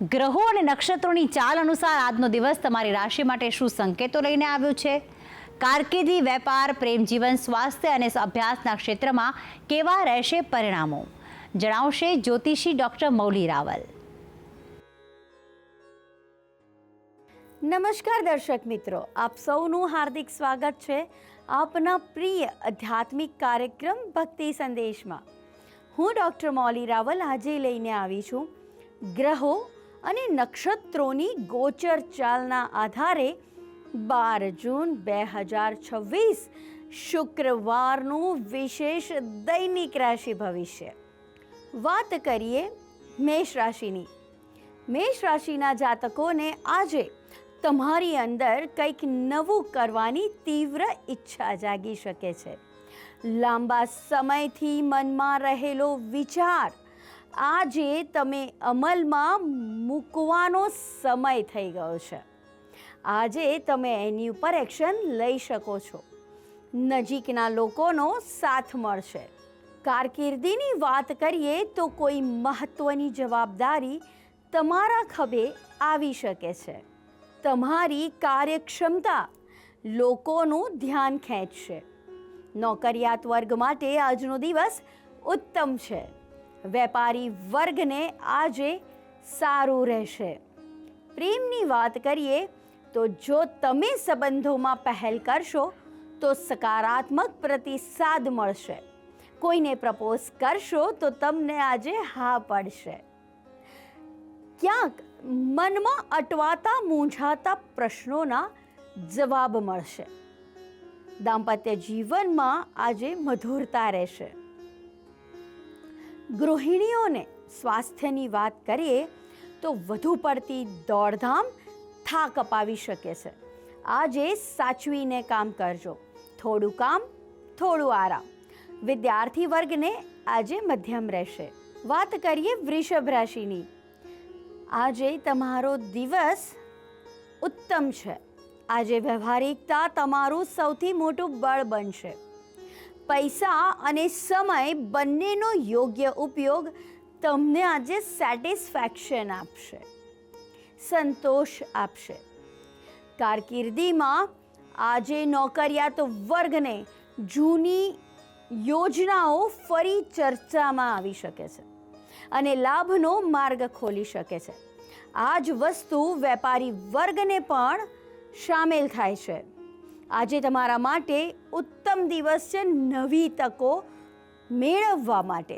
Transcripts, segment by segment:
ગ્રહો અને નક્ષત્રોની ચાલ અનુસાર આજનો દિવસ તમારી રાશિ માટે શું સંકેતો લઈને આવ્યો છે? કારકિર્દી, વેપાર, પ્રેમ જીવન, સ્વાસ્થ્ય અને અભ્યાસના ક્ષેત્રમાં કેવા રહેશે પરિણામો? જણાવશે જ્યોતિષી ડૉક્ટર મૌલી રાવલ. નમસ્કાર દર્શક મિત્રો, આપ સૌનું હાર્દિક સ્વાગત છે આપના પ્રિય આધ્યાત્મિક કાર્યક્રમ ભક્તિ સંદેશમાં. હું ડૉક્ટર મૌલી રાવલ આજે લઈને આવી છું ગ્રહો અને નક્ષત્રોની ગોચર ચાલના આધારે 12 જૂન 2026 શુક્રવારનું વિશેષ દૈનિક રાશિ ભવિષ્ય. વાત કરીએ મેષ રાશિની. મેષ રાશિના જાતકોને આજે તમારી અંદર કંઈક નવું કરવાની તીવ્ર ઈચ્છા જાગી શકે છે. લાંબા સમયથી મનમાં રહેલો વિચાર આજે તમે અમલમાં મૂકવાનો સમય થઈ ગયો છે. આજે તમે એની ઉપર એક્શન લઈ શકો છો. નજીકના લોકોનો સાથ મળશે. કારકિર્દીની વાત કરીએ તો કોઈ મહત્વની જવાબદારી તમારા ખભે આવી શકે છે. તમારી કાર્યક્ષમતા લોકોનું ધ્યાન ખેંચશે. નોકરિયાત વર્ગ માટે આજનો દિવસ ઉત્તમ છે. વેપારી વર્ગને આજે સારું રહેશે. પ્રેમની વાત કરીએ તો જો તમે સંબંધોમાં પહેલ કરશો તો સકારાત્મક પ્રતિસાદ મળશે. કોઈને પ્રપોઝ કરશો તો તમને આજે હા પડશે. ક્યાંક મનમાં અટવાતા મૂંઝાતા પ્રશ્નોના જવાબ મળશે. દાંપત્ય જીવનમાં આજે મધુરતા રહેશે. ગૃહિણીઓને સ્વાસ્થ્યની વાત કરીએ તો વધુ પડતી દોડધામ થાક અપાવી શકે છે. આજે સાચવીને કામ કરજો. થોડું કામ, થોડું આરામ. વિદ્યાર્થી વર્ગને આજે મધ્યમ રહેશે. વાત કરીએ વૃષભ રાશિની. આજે તમારો દિવસ ઉત્તમ છે. આજે વ્યવહારિકતા તમારું સૌથી મોટું બળ બનશે. પૈસા અને સમય બંનેનો યોગ્ય ઉપયોગ તમને આજે સેટિસ્ફેક્શન આપશે, સંતોષ આપશે. કારકિર્દીમાં આજે નોકરિયાત વર્ગને જૂની યોજનાઓ ફરી ચર્ચામાં આવી શકે છે અને લાભનો માર્ગ ખોલી શકે છે. આ જ વસ્તુ વેપારી વર્ગને પણ સામેલ થાય છે. આજે તમારા માટે ઉત્તમ દિવસ છે નવી તકો મેળવવા માટે.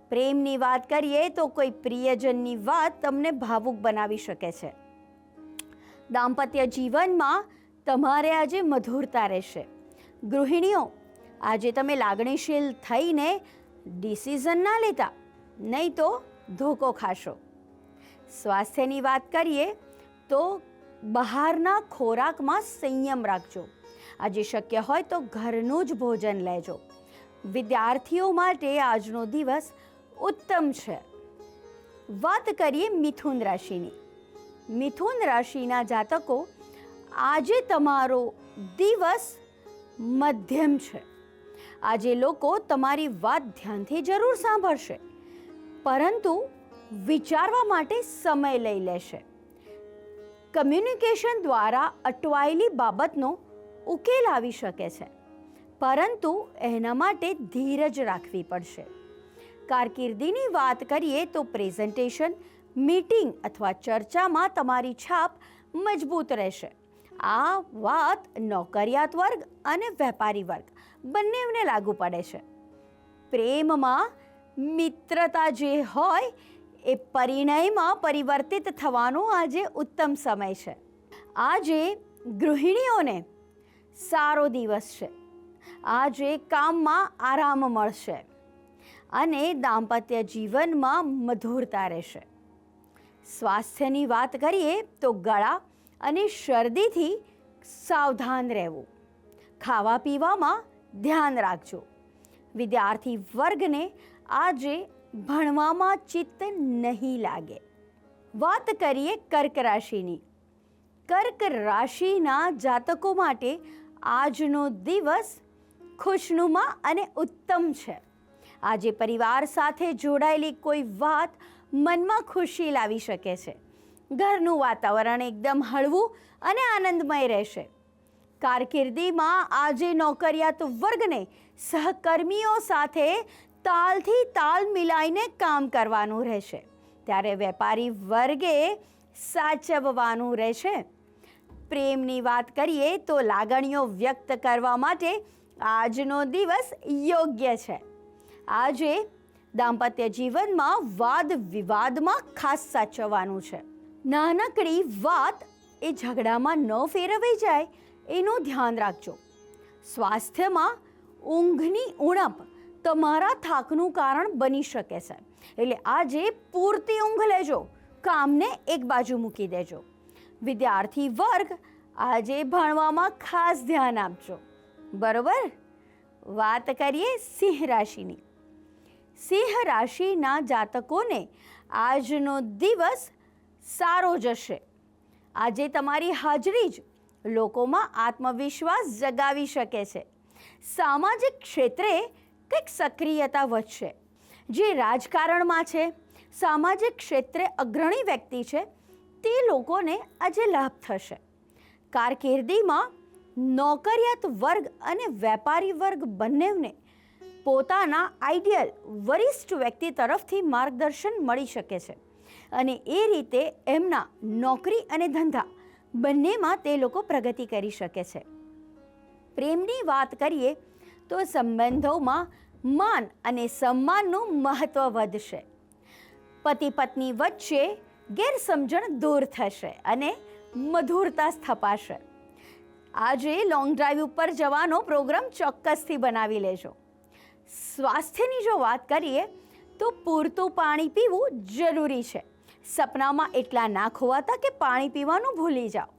પ્રેમની વાત કરીએ તો કોઈ પ્રિયજનની વાત તમને ભાવુક બનાવી શકે છે. દાંપત્ય જીવનમાં તમારે આજે મધુરતા રહેશે. ગૃહિણીઓ, આજે તમે લાગણીશીલ થઈને ડિસિઝન ના લેતા, નહીં તો ધોકો ખાશો. સ્વાસ્થ્યની વાત કરીએ તો બહારના ખોરાકમાં સંયમ રાખજો. આજે શક્ય હોય તો ઘરનું જ ભોજન લેજો. વિદ્યાર્થીઓ માટે આજનો દિવસ ઉત્તમ છે. વાત કરીએ મિથુન રાશિની. મિથુન રાશિના જાતકો, આજે તમારો દિવસ મધ્યમ છે. આજે લોકો તમારી વાત ધ્યાનથી જરૂર સાંભળશે, પરંતુ વિચારવા માટે સમય લઈ લેશે. કમ્યુનિકેશન દ્વારા અટવાયેલી બાબતનો ઉકેલ આવી શકે છે, પરંતુ એના માટે ધીરજ રાખવી પડશે. કારકિર્દીની વાત કરીએ તો પ્રેઝન્ટેશન, મીટિંગ અથવા ચર્ચામાં તમારી છાપ મજબૂત રહેશે. આ વાત નોકરિયાત વર્ગ અને વેપારી વર્ગ બંનેને લાગુ પડે છે. પ્રેમમાં મિત્રતા જે હોય એ પરિણયમાં પરિવર્તિત થવાનો આજે ઉત્તમ સમય છે. આજે ગૃહિણીઓને સારો દિવસ છે. આજે કામમાં આરામ મળશે અને દાંપત્ય જીવનમાં મધુરતા રહેશે. સ્વાસ્થ્યની વાત કરીએ તો ગળા અને શરદીથી સાવધાન રહેવું. ખાવા પીવામાં ધ્યાન રાખજો. વિદ્યાર્થી વર્ગને આજે ભણવામાં ચિત્ત નહીં લાગે. વાત કરીએ કર્ક રાશિની. કર્ક રાશિના જાતકો માટે આજનો દિવસ ખુશનુમા અને ઉત્તમ છે. આજે પરિવાર સાથે જોડાયેલી કોઈ વાત મનમાં ખુશી લાવી શકે છે. ઘરનું વાતાવરણ એકદમ હળવું અને આનંદમય રહેશે. કારકિર્દીમાં આજે નોકરિયાત વર્ગને સહકર્મીઓ સાથે તાલથી તાલ મિલાઈને કામ કરવાનું રહેશે, ત્યારે વેપારી વર્ગે સાચવવાનું રહેશે. પ્રેમની વાત કરીએ તો લાગણીઓ વ્યક્ત કરવા માટે આજનો દિવસ યોગ્ય છે. આજે દાંપત્ય જીવનમાં વાદ વિવાદમાં ખાસ સાચવવાનું છે. નાનકડી વાત એ ઝઘડામાં ન ફેરવાઈ જાય એનું ધ્યાન રાખજો. સ્વાસ્થ્યમાં ઊંઘની ઉણપ તમારા થાકનું કારણ બની શકે છે, એટલે આજે પૂરતી ઊંઘ લેજો, કામને એક બાજુ મૂકી દેજો. વિદ્યાર્થી વર્ગ આજે ભણવામાં ખાસ ધ્યાન આપજો, બરોબર? વાત કરીએ સિંહ રાશિની. સિંહ રાશિના જાતકોને આજનો દિવસ સારો જશે. આજે તમારી હાજરી જ લોકોમાં આત્મવિશ્વાસ જગાવી શકે છે. સામાજિક ક્ષેત્રે કંઈક સક્રિયતા વધશે. જે રાજકારણમાં છે, સામાજિક ક્ષેત્રે અગ્રણી વ્યક્તિ છે, તે લોકોને આજે લાભ થશે. કારકિર્દીમાં નોકરિયાત વર્ગ અને વેપારી વર્ગ બંનેને પોતાના આઈડિયલ વરિષ્ઠ વ્યક્તિ તરફથી માર્ગદર્શન મળી શકે છે, અને એ રીતે એમના નોકરી અને ધંધા બંનેમાં તે લોકો પ્રગતિ કરી શકે છે. પ્રેમની વાત કરીએ તો સંબંધોમાં માન અને સન્માનનું મહત્વ વધશે. પતિ પત્ની વચ્ચે ગેરસમજણ દૂર થશે અને મધુરતા સ્થપાશે. આજે લોંગ ડ્રાઈવ ઉપર જવાનો પ્રોગ્રામ ચોક્કસથી બનાવી લેજો. સ્વાસ્થ્યની જો વાત કરીએ તો પૂરતું પાણી પીવું જરૂરી છે. સપનામાં એટલા ના ખોવાતા કે પાણી પીવાનું ભૂલી જાઓ,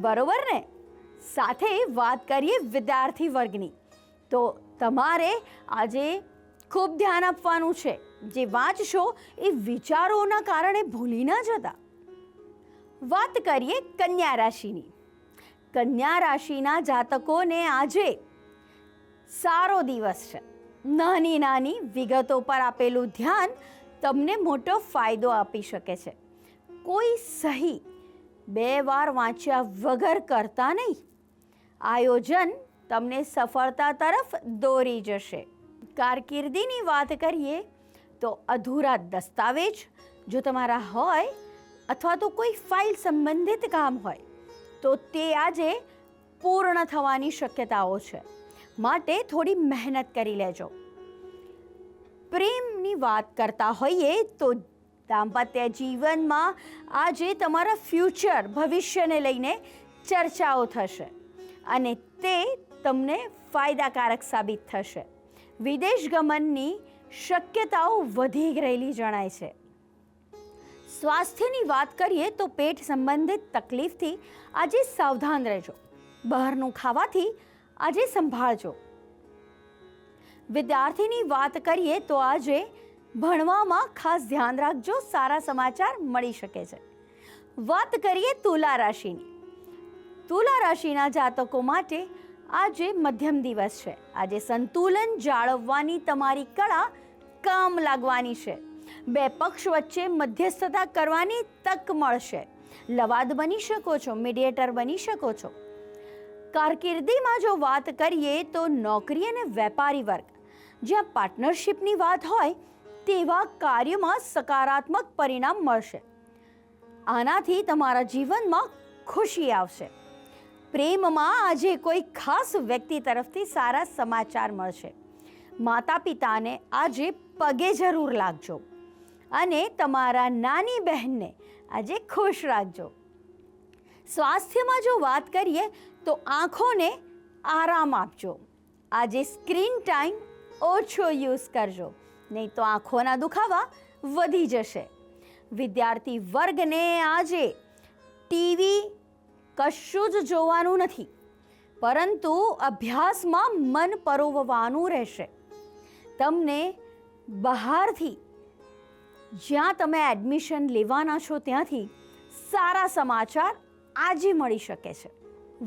બરોબર ને? સાથે વાત કરીએ વિદ્યાર્થી વર્ગની, તો તમારે આજે ખૂબ ધ્યાન આપવાનું છે. જે વાંચશો એ વિચારોના કારણે ભૂલી ના જતા. વાત કરીએ કન્યા રાશિની. કન્યા રાશિના જાતકોને આજે સારો દિવસ છે. નાની નાની વિગતો પર આપેલું ધ્યાન તમને મોટો ફાયદો આપી શકે છે. કોઈ સહી 2 વાર વાંચ્યા વગર કરતા નહીં. આયોજન તમને સફળતા તરફ દોરી જશે. કારકિર્દીની વાત કરીએ તો અધૂરા દસ્તાવેજ જો તમારા હોય અથવા તો કોઈ ફાઇલ સંબંધિત કામ હોય તો તે આજે પૂર્ણ થવાની શક્યતાઓ છે, માટે થોડી મહેનત કરી લેજો. પ્રેમની વાત કરતા હોઈએ તો દાંપત્ય જીવનમાં આજે તમારા ફ્યુચર ભવિષ્યને લઈને ચર્ચાઓ થશે અને તે તમને ફાયદાકારક સાબિત થશે. વિદેશ ગમનની શક્યતાઓ વધી રહેલી જણાય છે. સ્વાસ્થ્યની વાત કરીએ તો પેટ સંબંધિત તકલીફથી આજે સાવધાન રહેજો. બહારનું ખાવાથી આજે સંભાળજો. વિદ્યાર્થીની વાત કરીએ તો આજે ભણવામાં ખાસ ધ્યાન રાખજો, સારા સમાચાર મળી શકે છે. વાત કરીએ તુલા રાશિની. તુલા રાશિના જાતકો માટે આજે મધ્યમ દિવસ છે. આજે સંતુલન જાળવવાની તમારી કળા કામ લાગવાની છે. 2 પક્ષ વચ્ચે મધ્યસ્થતા કરવાની તક મળશે. લવાદ બની શકો છો, મીડિયેટર બની શકો છો. કારકિર્દીમાં જો વાત કરીએ તો નોકરી અને વેપારી વર્ગ જ્યાં પાર્ટનરશિપની વાત હોય તેવા કાર્યમાં સકારાત્મક પરિણામ મળશે. આનાથી તમારા જીવનમાં ખુશી આવશે. પ્રેમમાં આજે કોઈ ખાસ વ્યક્તિ તરફથી સારા સમાચાર મળશે. માતા પિતાને આજે પગે જરૂર લાગજો અને તમારા નાની બહેનને આજે ખુશ રાખજો. સ્વાસ્થ્યમાં જો વાત કરીએ તો આંખોને આરામ આપજો. આજે સ્ક્રીન ટાઈમ ઓછો યુઝ કરજો, નહીં તો આંખોના દુખાવા વધી જશે. વિદ્યાર્થી વર્ગને આજે ટીવી કશું જ જોવાનું નથી, પરંતુ અભ્યાસમાં મન પરોવવાનું રહેશે. તમને બહારથી જ્યાં તમે એડમિશન લેવાના છો ત્યાંથી સારા સમાચાર આજે મળી શકે છે.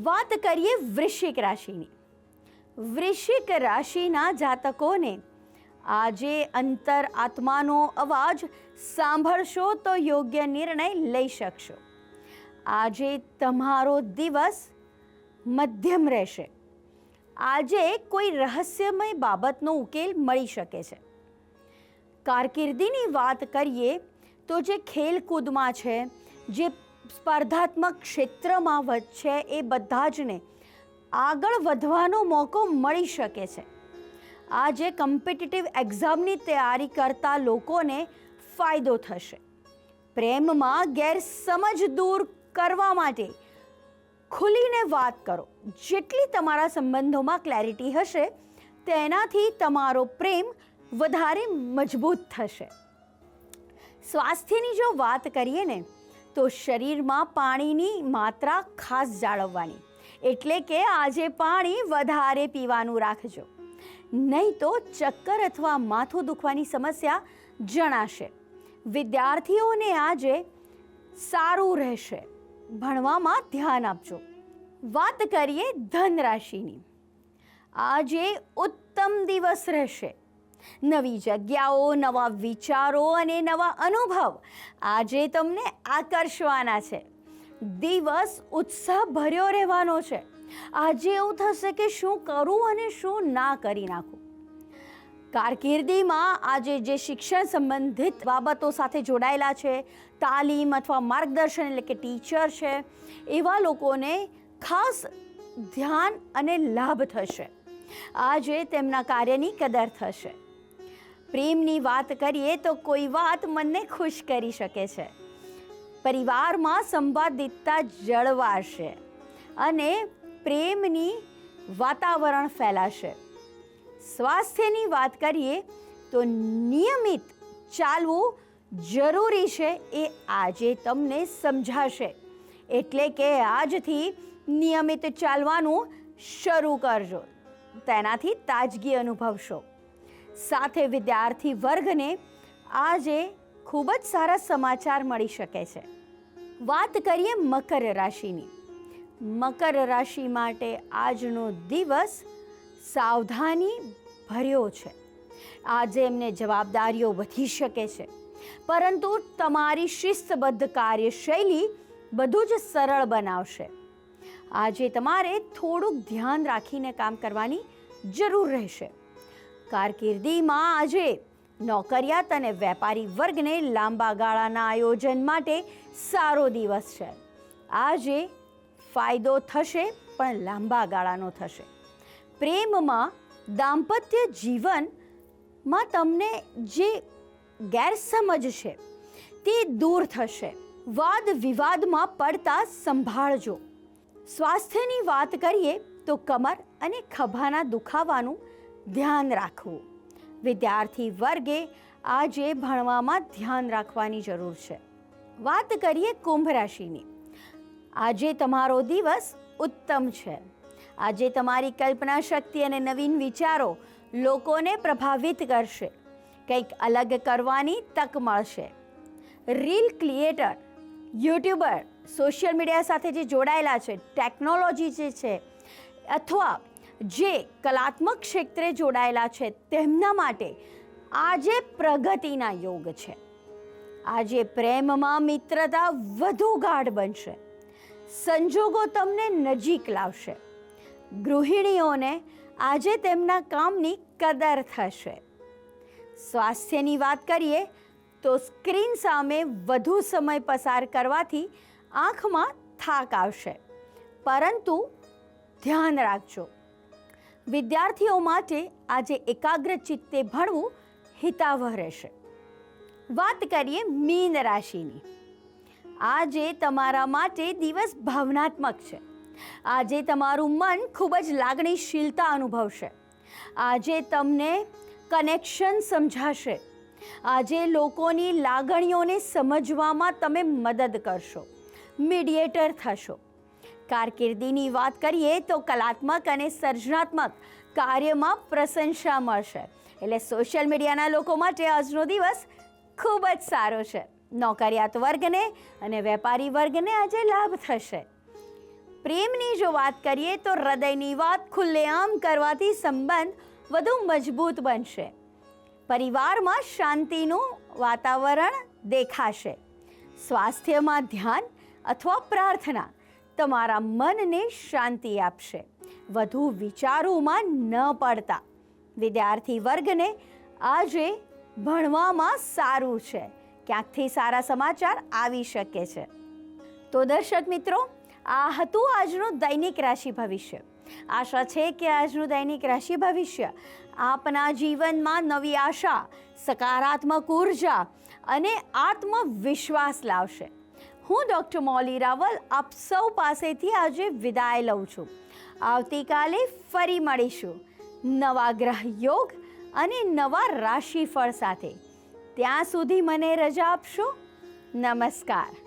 વાત કરીએ વૃશ્ચિક રાશિની. વૃશ્ચિક રાશિના જાતકોને આજે અંતર આત્માનો અવાજ સાંભળશો તો યોગ્ય નિર્ણય લઈ શકશો. આજે તમારો દિવસ મધ્યમ રહેશે. આજે કોઈ રહસ્યમય બાબતનો ઉકેલ મળી શકે છે. કારકિર્દીની વાત કરીએ તો જે ખેલકૂદમાં છે, જે સ્પર્ધાત્મક ક્ષેત્રમાં છે, એ બધા જને આગળ વધવાનો મોકો મળી શકે છે. આજે કોમ્પિટિટિવ એક્ઝામની તૈયારી કરતા લોકોને ફાયદો થશે. પ્રેમમાં ગેરસમજ દૂર કરવા માટે ખુલીને વાત કરો. જેટલી તમારા સંબંધોમાં ક્લેરિટી હશે તેનાથી તમારો પ્રેમ વધારે મજબૂત થશે. સ્વાસ્થ્યની જો વાત કરીએ ને તો શરીરમાં પાણીની માત્રા ખાસ જાળવવાની, એટલે કે આજે પાણી વધારે પીવાનું રાખજો, નહીં તો ચક્કર અથવા માથું દુખવાની સમસ્યા જણાશે. વિદ્યાર્થીઓને આજે સારું રહેશે. ભણવામાં ધ્યાન આપજો. વાત કરીએ ધન રાશિની. આજે ઉત્તમ દિવસ રહેશે. નવી જગ્યાઓ, નવા વિચારો અને નવા અનુભવ આજે તમને આકર્ષવાના છે. દિવસ ઉત્સાહભર્યો રહેવાનો છે. આજે એવું થશે કે શું કરું અને શું ના કરી નાખું. કારકિર્દીમાં આજે જે શિક્ષણ સંબંધિત બાબતો સાથે જોડાયેલા છે, તાલીમ અથવા માર્ગદર્શન એટલે કે ટીચર છે, એવા લોકોને ખાસ ધ્યાન અને લાભ થશે. આજે તેમના કાર્યની કદર થશે. પ્રેમની વાત કરીએ તો કોઈ વાત મનને ખુશ કરી શકે છે. પરિવારમાં સંવાદિતતા જળવાશે અને પ્રેમની વાતાવરણ ફેલાશે. સ્વાસ્થ્યની વાત કરીએ તો નિયમિત ચાલવું જરૂરી છે, એ આજે તમને સમજાશે. એટલે કે આજથી નિયમિત ચાલવાનું શરૂ કરજો. તેનાથી તાજગી અનુભવશો. સાથે વિદ્યાર્થી વર્ગને આજે ખૂબ જ સારા સમાચાર મળી શકે છે. વાત કરીએ મકર રાશિની. મકર રાશિ માટે આજનો દિવસ સાવધાની ભર્યો છે. આજે એમને જવાબદારીઓ વધી શકે છે, પરંતુ તમારી શિસ્તબદ્ધ કાર્યશૈલી બધું જ સરળ બનાવશે. આજે તમારે થોડુંક ધ્યાન રાખીને કામ કરવાની જરૂર રહેશે. કારકિર્દીમાં આજે નોકરિયાત અને વેપારી વર્ગને લાંબા ગાળાના આયોજન માટે સારો દિવસ છે. આજે ફાયદો થશે, પણ લાંબા ગાળાનો થશે. પ્રેમમાં દાંપત્ય જીવનમાં તમને જે ગેરસમજ છે તે દૂર થશે. વાદ વિવાદમાં પડતા સંભાળજો. સ્વાસ્થ્યની વાત કરીએ તો કમર અને ખભાના દુખાવાનું ધ્યાન રાખવું. વિદ્યાર્થી વર્ગે આજે ભણવામાં ધ્યાન રાખવાની જરૂર છે. વાત કરીએ કુંભ રાશિની. આજે તમારો દિવસ ઉત્તમ છે. આજે તમારી કલ્પના શક્તિ અને નવીન વિચારો લોકોને પ્રભાવિત કરશે. કંઈક અલગ કરવાની તક મળશે. Reel creator, YouTuber, social media સાથે જે જોડાયેલા છે, ટેકનોલોજી જે છે, અથવા જે કલાત્મક ક્ષેત્રે જોડાયેલા છે, તેમના માટે આજે પ્રગતિના યોગ છે. આજે પ્રેમમાં મિત્રતા વધુ ગાઢ બનશે. સંજોગો તમને નજીક લાવશે. ગૃહિણીઓને આજે તેમના કામની કદર થશે. સ્વાસ્થ્યની વાત કરીએ તો સ્ક્રીન સામે વધુ સમય પસાર કરવાથી આંખમાં થાક આવશે, પરંતુ ધ્યાન રાખજો. વિદ્યાર્થીઓ માટે આજે એકાગ્ર ચિત્તે ભણવું હિતાવહ રહેશે. વાત કરીએ મીન રાશિની. આજે તમારા માટે દિવસ ભાવનાત્મક છે. આજે તમારું મન ખૂબ જ લાગણીશીલતા અનુભવશે. આજે તમને કનેક્શન સમજાશે. આજે લોકોની લાગણીઓને સમજવામાં તમે મદદ કરશો, મીડિયેટર થશો. કારકિર્દીની વાત કરીએ તો કલાત્મક અને સર્જનાત્મક કાર્યમાં પ્રશંસા મળશે. એટલે સોશિયલ મીડિયાના લોકો માટે આજનો દિવસ ખૂબ જ સારો છે. નોકરિયાત વર્ગને અને વેપારી વર્ગને આજે લાભ થશે. પ્રેમની જો વાત કરીએ તો હૃદયની વાત ખુલ્લેઆમ કરવાથી સંબંધ વધુ મજબૂત બનશે. પરિવારમાં શાંતિનું વાતાવરણ દેખાશે. સ્વાસ્થ્યમાં ધ્યાન અથવા પ્રાર્થના તમારા મનને શાંતિ આપશે. વધુ વિચારોમાં ન પડતા. વિદ્યાર્થી વર્ગને આજે ભણવામાં સારું છે. ક્યાંકથી સારા સમાચાર આવી શકે છે. તો દર્શક મિત્રો, આ હતું આજનું દૈનિક રાશિ ભવિષ્ય. આશા છે કે આજનું દૈનિક રાશિ ભવિષ્ય આપના જીવનમાં નવી આશા, સકારાત્મક ઉર્જા અને આત્મવિશ્વાસ લાવશે. હું ડૉક્ટર મોલી રાવલ આપ સૌ પાસેથી આજે વિદાય લઉં છું. આવતીકાલે ફરી મળીશું નવા ગ્રહ યોગ અને નવા રાશિફળ સાથે. ત્યાં સુધી મને રજા આપશો. નમસ્કાર.